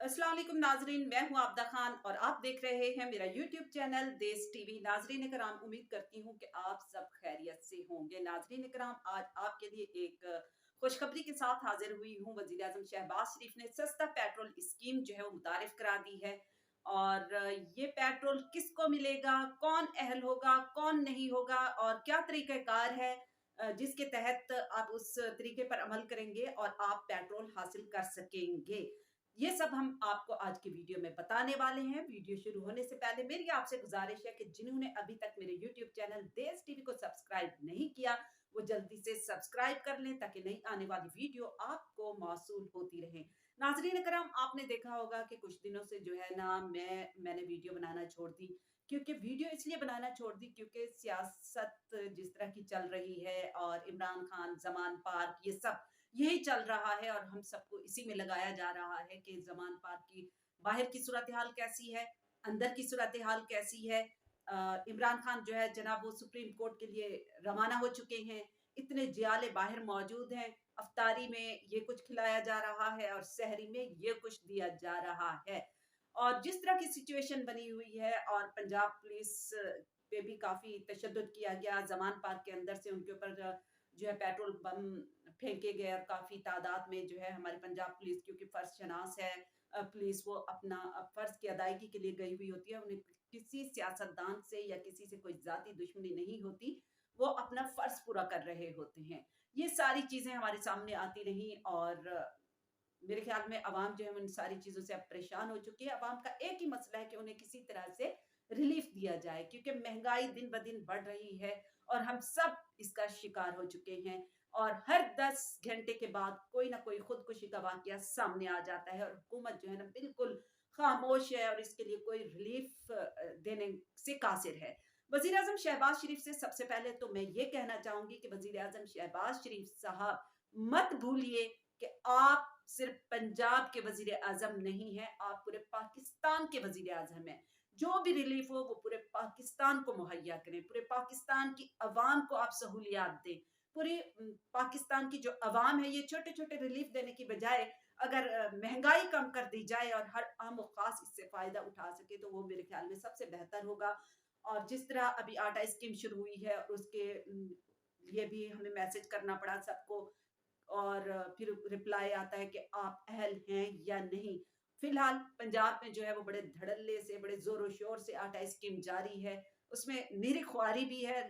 अस्सलाम वालेकुम नाजरीन, मैं हूं आबदा खान और आप देख रहे हैं मेरा यूट्यूब चैनल देश टीवी। नाजरीन कराम, उम्मीद करती हूं कि आप सब खैरियत से होंगे। नाजरीन कराम, आज आपके लिए एक खुशखबरी के साथ हाजिर हुई हूं। वजीर आजम शहबाज शरीफ ने सस्ता पेट्रोल स्कीम जो है वो मुतारिफ करा दी है। और ये पेट्रोल किसको मिलेगा, कौन अहल होगा, कौन नहीं होगा और क्या तरीक़ाकार है जिसके तहत आप उस तरीके पर अमल करेंगे और आप पेट्रोल हासिल कर सकेंगे। ये सब हम आपको आज की वीडियो में बताने वाले हैं। वीडियो शुरू होने से पहले मेरी आपसे गुजारिश है कि जिन्होंने अभी तक मेरे यूट्यूब चैनल देश टीवी को सब्सक्राइब नहीं किया, वो जल्दी से सब्सक्राइब कर लें ताकि नई आने वाली वीडियो आपको मौसूल होती रहे। नाजरीन करम, आपने देखा होगा कि कुछ दिनों से जो है ना मैंने वीडियो बनाना छोड़ दी। क्योंकि वीडियो इसलिए बनाना छोड़ दी क्योंकि सियासत जिस तरह की चल रही है और इमरान खान, जमान पार्क, ये सब यही चल रहा है और हम सबको इसी में लगाया जा रहा है कि जमान पार्क की बाहर की सूरत हाल कैसी है, अंदर की सूरत हाल कैसी है। इमरान खान जो है जनाब वो सुप्रीम कोर्ट के लिए रवाना हो चुके हैं। इतने जियाले बाहर मौजूद हैं। अफ्तारी में ये कुछ खिलाया जा रहा है और सहरी में ये कुछ दिया जा रहा है। और जिस तरह की सिचुएशन बनी हुई है और पंजाब पुलिस पे भी काफी तशद्दुद किया गया। जमान पार्क के अंदर से उनके ऊपर जो है पेट्रोल बम फेंके गए और काफी तादाद में जो है हमारी पंजाब पुलिस, क्योंकि फर्ज शनास है पुलिस, वो अपना फर्ज की अदायगी के लिए गई हुई होती है। उन्हें किसी सियासतदान से या किसी से कोई जाती दुश्मनी नहीं होती। वो अपना फर्ज पूरा कर रहे होते हैं। ये सारी चीजें हमारे सामने आती रही और मेरे ख्याल में अवाम जो है उन सारी चीजों से अब परेशान हो चुकी है। अवाम का एक ही मसला है कि उन्हें किसी तरह से रिलीफ दिया जाए, क्योंकि महंगाई दिन ब दिन बढ़ रही है और हम सब इसका शिकार हो चुके हैं। और हर 10 घंटे के बाद कोई ना कोई खुदकुशी का वाकया सामने आ जाता है और हुकूमत जो है ना बिल्कुल खामोश है और इसके लिए कोई रिलीफ देने से कासिर है। वजीर आजम शहबाज शरीफ से सबसे पहले तो मैं ये कहना चाहूंगी कि वजीर आजम शहबाज शरीफ साहब, मत भूलिए कि आप सिर्फ पंजाब के वजीर आजम नहीं है, आप पूरे पाकिस्तान के वजीर आजम हैं। जो भी रिलीफ हो वो पूरे पाकिस्तान को मुहैया करें, पूरे पाकिस्तान की अवाम को आप सहूलियात दें। पूरी पाकिस्तान की जो अवाम है, ये छोटे छोटे रिलीफ देने की बजाय अगर महंगाई कम कर दी जाए और हर आम और खास इससे फायदा उठा सके तो वो मेरे ख्याल में सबसे बेहतर होगा। और जिस तरह अभी आटा स्कीम शुरू हुई है और उसके लिए भी हमें मैसेज करना पड़ा सबको और फिर रिप्लाई आता है कि आप अहल हैं या नहीं। फिलहाल पंजाब में जो है वो बड़े धड़ल्ले से, बड़े जोरों शोर से आटा स्कीम जारी है। उसमें मेरी ख्वारी भी है।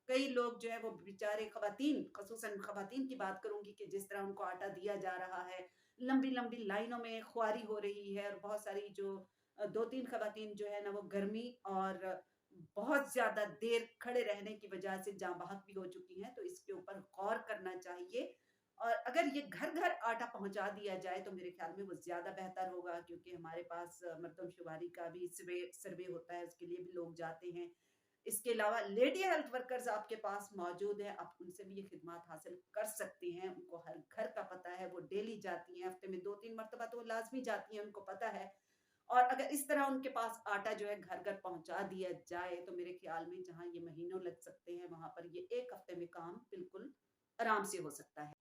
कई लोग जो है वो बेचारे खवातीन, खसूसन खवातीन की बात करूंगी कि जिस तरह उनको आटा दिया जा रहा है, लंबी लंबी लाइनों में ख्वारी हो रही है और बहुत सारी जो दो तीन खवातीन जो है ना वो गर्मी और बहुत ज्यादा देर खड़े रहने की वजह से जाँ बहक भी हो चुकी हैं। तो इसके ऊपर गौर करना चाहिए और अगर ये घर घर आटा पहुंचा दिया जाए तो मेरे ख्याल में वो ज्यादा बेहतर होगा, क्योंकि हमारे पास मरदमशुमारी का भी सर्वे होता है, उसके लिए भी लोग जाते हैं। इसके अलावा लेडी हेल्थ वर्कर्स आपके पास मौजूद हैं, आप उनसे भी ये खिदमत हासिल कर सकते हैं। उनको हर घर का पता है, वो डेली जाती हैं, हफ्ते में 2-3 मरतबा तो वो लाजमी जाती हैं, उनको पता है। और अगर इस तरह उनके पास आटा जो है घर घर पहुंचा दिया जाए तो मेरे ख्याल में जहां ये महीनों लग सकते हैं वहां पर ये एक हफ्ते में काम बिल्कुल आराम से हो सकता है।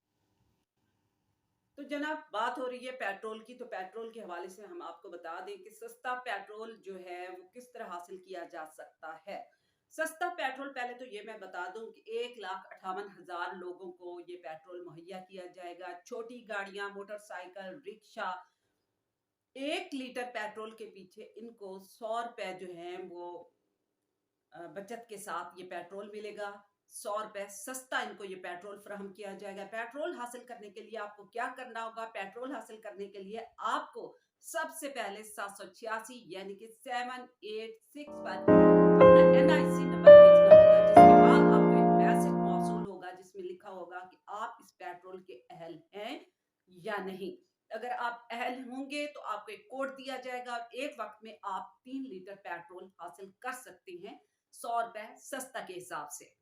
तो जनाब, बात हो रही है पेट्रोल की, तो पेट्रोल के हवाले से हम आपको बता दें कि सस्ता पेट्रोल जो है वो किस तरह हासिल किया जा सकता है। सस्ता पेट्रोल, पहले तो ये मैं बता दूं कि 1,58,000 लोगों को ये पेट्रोल मुहैया किया जाएगा। छोटी गाड़ियां, मोटरसाइकिल, रिक्शा, 1 लीटर पेट्रोल के पीछे इनको 100 रुपए जो है वो बचत के साथ ये पेट्रोल मिलेगा। 100 रुपए सस्ता इनको ये पेट्रोल फराहम किया जाएगा। पेट्रोल हासिल करने के लिए आपको क्या करना होगा? पेट्रोल हासिल करने के लिए आपको सबसे पहले 786 यानी कि 786 पर अपना NIC नंबर भेजना होगा, जिसके बाद आपको एक मैसेज मौसूल होगा जिसमें लिखा होगा कि आप इस पेट्रोल के अहल हैं या नहीं। अगर आप अहल होंगे तो आपको एक कोड दिया जाएगा और एक वक्त में आप 3 लीटर पेट्रोल हासिल कर सकते हैं 100 रुपए सस्ता के हिसाब से।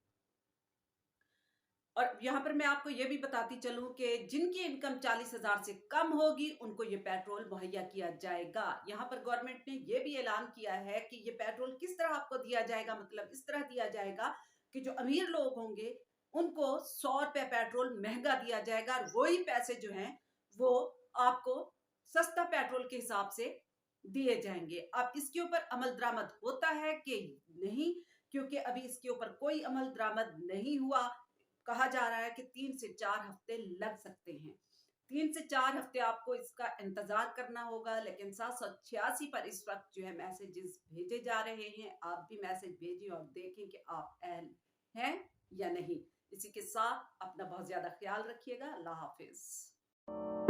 और यहाँ पर मैं आपको ये भी बताती चलूं कि जिनकी इनकम 40,000 से कम होगी उनको ये पेट्रोल मुहैया किया जाएगा। यहाँ पर गवर्नमेंट ने ये भी ऐलान किया है कि ये पेट्रोल किस तरह आपको दिया जाएगा, मतलब इस तरह दिया जाएगा कि जो अमीर लोग होंगे उनको 100 रुपए पेट्रोल महंगा दिया जाएगा और वही पैसे जो हैं वो आपको सस्ता पेट्रोल के हिसाब से दिए जाएंगे। अब इसके ऊपर अमल दरामद होता है कि नहीं, क्योंकि अभी इसके ऊपर कोई अमल दरामद नहीं हुआ। कहा जा रहा है कि 3 से 4 हफ्ते लग सकते हैं। 3 से 4 हफ्ते आपको इसका इंतजार करना होगा। लेकिन 786 पर इस वक्त जो है मैसेजेस भेजे जा रहे हैं। आप भी मैसेज भेजिए और देखें कि आप अहल हैं या नहीं। इसी के साथ अपना बहुत ज्यादा ख्याल रखिएगा। अल्लाह हाफिज।